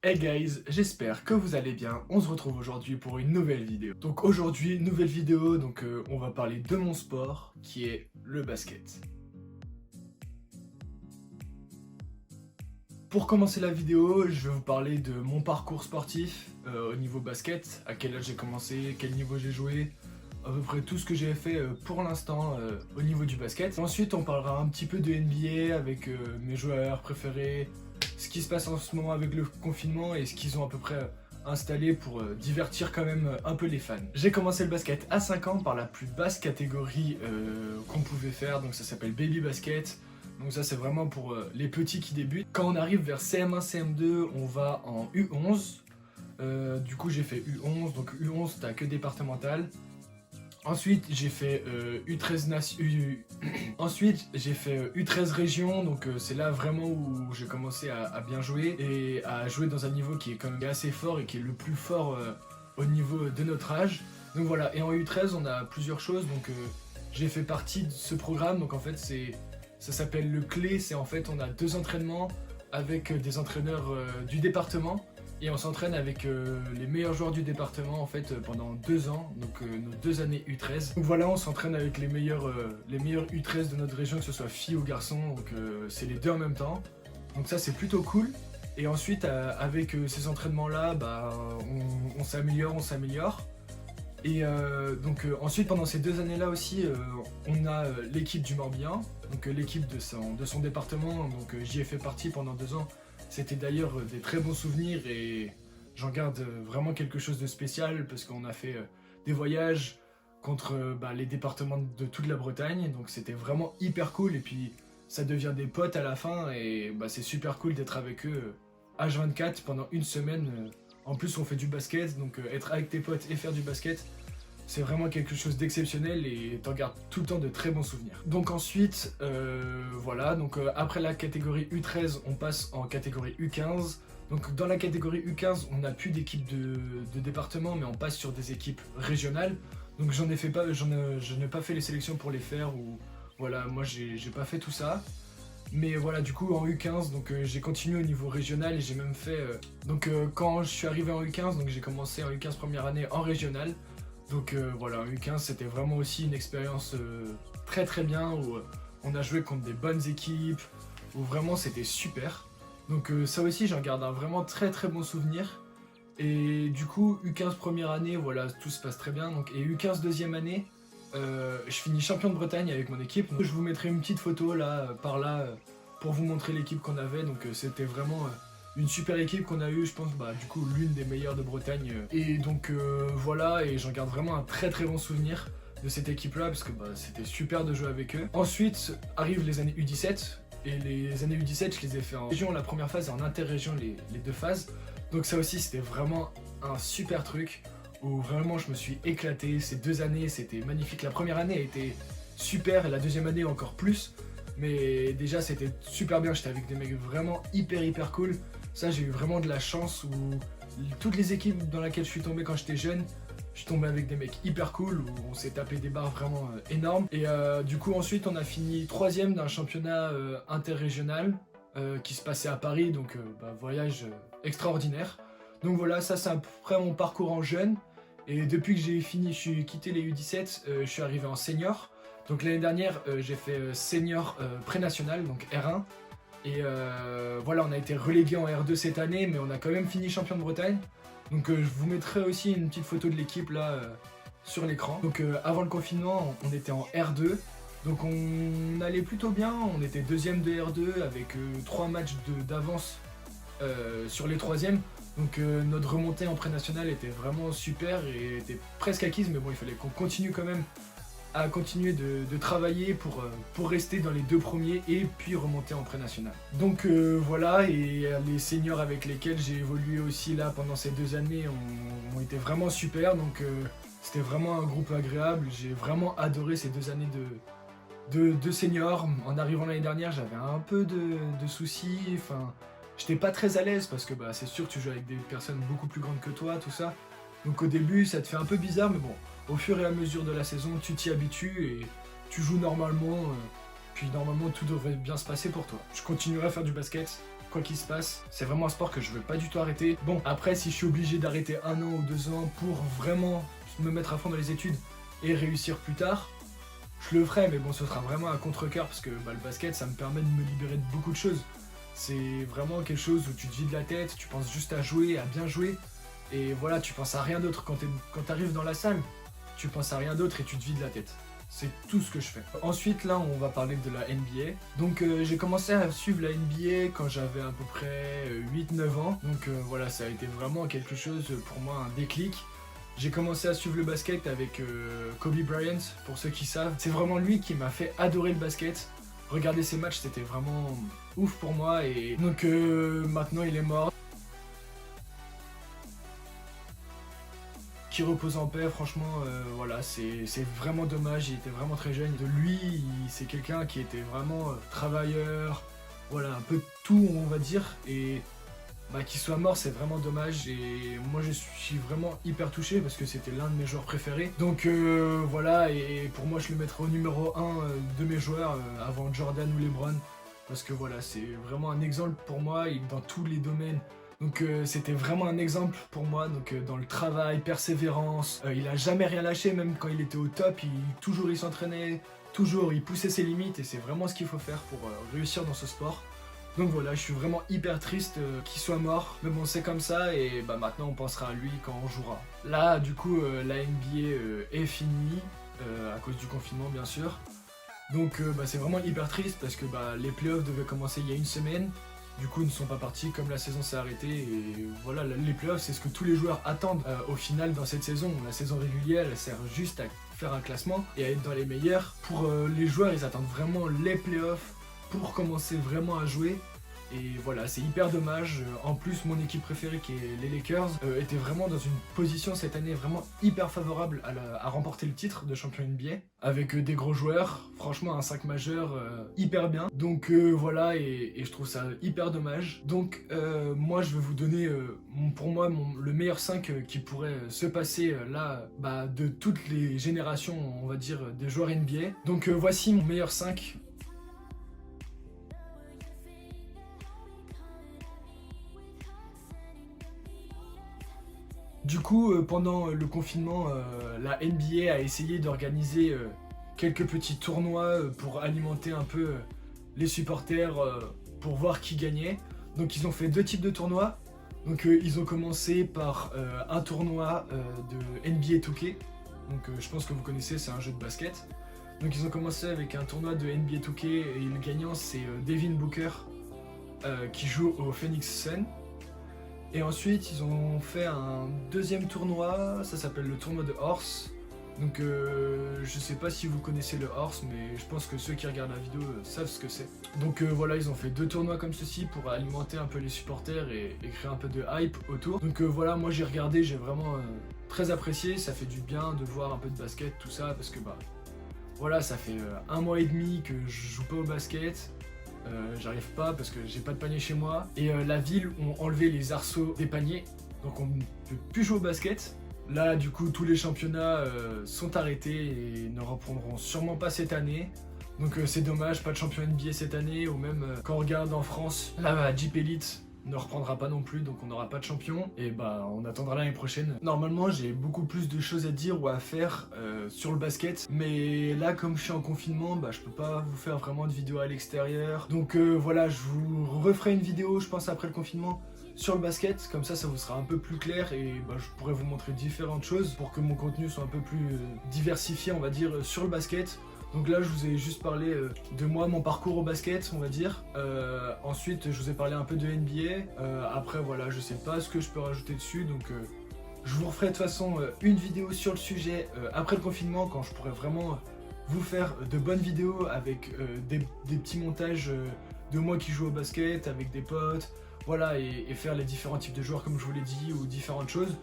Hey guys, j'espère que vous allez bien. On se retrouve aujourd'hui pour une nouvelle vidéo. Donc aujourd'hui, nouvelle vidéo, on va parler de mon sport qui est le basket. Pour commencer la vidéo, je vais vous parler de mon parcours sportif au niveau basket, à quel âge j'ai commencé, quel niveau j'ai joué, à peu près tout ce que j'ai fait pour l'instant au niveau du basket. Ensuite, on parlera un petit peu de NBA avec mes joueurs préférés, ce qui se passe en ce moment avec le confinement et ce qu'ils ont à peu près installé pour divertir quand même un peu les fans. J'ai commencé le basket à 5 ans par la plus basse catégorie qu'on pouvait faire, donc ça s'appelle baby basket. Donc ça c'est vraiment pour les petits qui débutent. Quand on arrive vers CM1, CM2, on va en U11. Du coup j'ai fait U11, donc U11 t'as que départemental. Ensuite j'ai fait Ensuite j'ai fait U13 région, donc c'est là vraiment où j'ai commencé à bien jouer et à jouer dans un niveau qui est quand même assez fort et qui est le plus fort au niveau de notre âge. Donc voilà, et en U13 on a plusieurs choses, j'ai fait partie de ce programme, donc en fait ça s'appelle le CLé, c'est en fait on a 2 entraînements avec des entraîneurs du département. Et on s'entraîne avec les meilleurs joueurs du département en fait pendant 2 ans, donc nos 2 années U13. Donc voilà, on s'entraîne avec les meilleurs U13 de notre région, que ce soit filles ou garçons, donc c'est les deux en même temps. Donc ça c'est plutôt cool. Et ensuite avec ces entraînements là, on s'améliore, on s'améliore. Et ensuite pendant ces 2 années là aussi, on a l'équipe du Morbihan, donc l'équipe de son département, donc j'y ai fait partie pendant 2 ans. C'était d'ailleurs des très bons souvenirs et j'en garde vraiment quelque chose de spécial parce qu'on a fait des voyages contre les départements de toute la Bretagne, donc c'était vraiment hyper cool et puis ça devient des potes à la fin et c'est super cool d'être avec eux H24 pendant une semaine. En plus on fait du basket, donc être avec tes potes et faire du basket, c'est vraiment quelque chose d'exceptionnel et t'en gardes tout le temps de très bons souvenirs. Donc ensuite, après la catégorie U13, on passe en catégorie U15. Donc dans la catégorie U15, on n'a plus d'équipe de département, mais on passe sur des équipes régionales. Donc je n'ai pas fait les sélections pour les faire, ou voilà, moi j'ai pas fait tout ça. Mais voilà, du coup en U15, j'ai continué au niveau régional et j'ai même fait... quand je suis arrivé en U15, donc j'ai commencé en U15 première année en régional. Donc voilà, en U15 c'était vraiment aussi une expérience très très bien où on a joué contre des bonnes équipes, où vraiment c'était super. Donc ça aussi j'en garde un vraiment très très bon souvenir. Et du coup U15 première année, voilà, tout se passe très bien. Et U15 deuxième année, je finis champion de Bretagne avec mon équipe. Donc, je vous mettrai une petite photo là, par là, pour vous montrer l'équipe qu'on avait. Donc c'était vraiment une super équipe qu'on a eu, je pense, du coup l'une des meilleures de Bretagne. Et donc voilà, et j'en garde vraiment un très très bon souvenir de cette équipe là, parce que c'était super de jouer avec eux. Ensuite arrivent les années U17, et les années U17 je les ai fait en région la première phase et en interrégion les 2 phases. Donc ça aussi c'était vraiment un super truc, où vraiment je me suis éclaté. Ces 2 années c'était magnifique. La première année a été super et la deuxième année encore plus. Mais déjà c'était super bien, j'étais avec des mecs vraiment hyper cool. Ça j'ai eu vraiment de la chance où toutes les équipes dans lesquelles je suis tombé quand j'étais jeune, je suis tombé avec des mecs hyper cool, où on s'est tapé des barres vraiment énormes. Et du coup ensuite on a fini 3ème d'un championnat interrégional qui se passait à Paris, donc voyage extraordinaire. Donc voilà, ça c'est à peu près mon parcours en jeune. Et depuis que j'ai fini, je suis quitté les U17, je suis arrivé en senior. Donc l'année dernière, j'ai fait senior pré-national, donc R1. Et voilà, on a été relégué en R2 cette année, mais on a quand même fini champion de Bretagne. Donc je vous mettrai aussi une petite photo de l'équipe là sur l'écran. Donc avant le confinement, on était en R2. Donc on allait plutôt bien, on était 2ème de R2 avec 3 matchs d'avance sur les 3ème. Donc notre remontée en pré-national était vraiment super et était presque acquise, mais bon, il fallait qu'on continue quand même à continuer de travailler pour rester dans les 2 premiers et puis remonter en pré-national. Donc voilà, et les seniors avec lesquels j'ai évolué aussi là pendant ces 2 années ont été vraiment super, donc c'était vraiment un groupe agréable. J'ai vraiment adoré ces 2 années de seniors. En arrivant l'année dernière, j'avais un peu de soucis, enfin j'étais pas très à l'aise parce que c'est sûr que tu joues avec des personnes beaucoup plus grandes que toi, tout ça. Donc au début ça te fait un peu bizarre, mais bon, au fur et à mesure de la saison tu t'y habitues et tu joues normalement, puis normalement tout devrait bien se passer pour toi. Je continuerai à faire du basket quoi qu'il se passe. C'est vraiment un sport que je veux pas du tout arrêter. Bon, après, si je suis obligé d'arrêter 1 an ou 2 ans pour vraiment me mettre à fond dans les études et réussir plus tard, je le ferai, mais bon, ce sera vraiment à contre-cœur parce que le basket, ça me permet de me libérer de beaucoup de choses. C'est vraiment quelque chose où tu te vides la tête, tu penses juste à jouer, à bien jouer, et voilà, tu penses à rien d'autre. Quand t'arrives dans la salle, tu penses à rien d'autre et tu te vides la tête. C'est tout ce que je fais. Ensuite, là, on va parler de la NBA. Donc, j'ai commencé à suivre la NBA quand j'avais à peu près 8-9 ans. Donc, voilà, ça a été vraiment quelque chose, pour moi, un déclic. J'ai commencé à suivre le basket avec Kobe Bryant, pour ceux qui savent. C'est vraiment lui qui m'a fait adorer le basket. Regarder ses matchs, c'était vraiment ouf pour moi. Et donc, maintenant, il est mort. Qui repose en paix, franchement, voilà, c'est vraiment dommage, il était vraiment très jeune. De lui, c'est quelqu'un qui était vraiment travailleur, voilà, un peu de tout, on va dire, et qu'il soit mort, c'est vraiment dommage, et moi je suis vraiment hyper touché parce que c'était l'un de mes joueurs préférés. Donc voilà, et pour moi je le mettrai au numéro 1 de mes joueurs, avant Jordan ou LeBron, parce que voilà, c'est vraiment un exemple pour moi, dans tous les domaines. Donc c'était vraiment un exemple pour moi, donc dans le travail, persévérance, il a jamais rien lâché, même quand il était au top, toujours il s'entraînait, toujours il poussait ses limites, et c'est vraiment ce qu'il faut faire pour réussir dans ce sport. Donc voilà, je suis vraiment hyper triste qu'il soit mort, mais bon, c'est comme ça, et maintenant on pensera à lui quand on jouera. Là, du coup, la NBA est finie, à cause du confinement bien sûr. Donc c'est vraiment hyper triste parce que les playoffs devaient commencer il y a 1 semaine. Du coup, ils ne sont pas partis comme la saison s'est arrêtée, et voilà, les playoffs, c'est ce que tous les joueurs attendent au final dans cette saison. La saison régulière, elle sert juste à faire un classement et à être dans les meilleurs. Pour les joueurs, ils attendent vraiment les playoffs pour commencer vraiment à jouer. Et voilà, c'est hyper dommage. En plus, mon équipe préférée, qui est les Lakers, était vraiment dans une position cette année vraiment hyper favorable à remporter le titre de champion NBA, avec des gros joueurs, franchement un 5 majeur hyper bien. Donc voilà, et je trouve ça hyper dommage. Donc moi je vais vous donner pour moi le meilleur 5 qui pourrait se passer là, de toutes les générations, on va dire, des joueurs NBA. Donc voici mon meilleur 5. Du coup, pendant le confinement, la NBA a essayé d'organiser quelques petits tournois pour alimenter un peu les supporters, pour voir qui gagnait. Donc ils ont fait 2 types de tournois. Donc ils ont commencé par un tournoi de NBA 2K. Donc je pense que vous connaissez, c'est un jeu de basket. Donc ils ont commencé avec un tournoi de NBA 2K, et le gagnant c'est Devin Booker, qui joue au Phoenix Suns. Et ensuite, ils ont fait un 2e tournoi, ça s'appelle le tournoi de Horse. Donc je sais pas si vous connaissez le Horse, mais je pense que ceux qui regardent la vidéo savent ce que c'est. Donc voilà, ils ont fait 2 tournois comme ceci pour alimenter un peu les supporters et créer un peu de hype autour. Donc voilà, moi j'ai regardé, j'ai vraiment très apprécié, ça fait du bien de voir un peu de basket, tout ça, parce que voilà, ça fait 1 mois et demi que je joue pas au basket. J'arrive pas parce que j'ai pas de panier chez moi, et la ville ont enlevé les arceaux des paniers, donc on ne peut plus jouer au basket. Là du coup tous les championnats sont arrêtés et ne reprendront sûrement pas cette année, donc c'est dommage, pas de champion NBA cette année. Ou même quand on regarde en France, la Jeep Elite ne reprendra pas non plus, donc on n'aura pas de champion, et on attendra l'année prochaine. Normalement j'ai beaucoup plus de choses à dire ou à faire sur le basket, mais là comme je suis en confinement, je peux pas vous faire vraiment de vidéo à l'extérieur. Donc voilà, je vous referai une vidéo je pense après le confinement sur le basket, comme ça vous sera un peu plus clair, et je pourrai vous montrer différentes choses pour que mon contenu soit un peu plus diversifié, on va dire, sur le basket. Donc là je vous ai juste parlé de moi, mon parcours au basket, on va dire. Ensuite je vous ai parlé un peu de NBA. Après voilà, je sais pas ce que je peux rajouter dessus, donc je vous referai de toute façon une vidéo sur le sujet après le confinement, quand je pourrai vraiment vous faire de bonnes vidéos avec des petits montages de moi qui joue au basket avec des potes, voilà, et faire les différents types de joueurs comme je vous l'ai dit, ou différentes choses.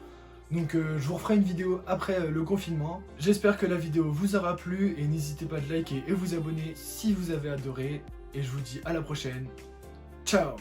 Donc je vous referai une vidéo après le confinement. J'espère que la vidéo vous aura plu, et n'hésitez pas de liker et vous abonner si vous avez adoré. Et je vous dis à la prochaine. Ciao!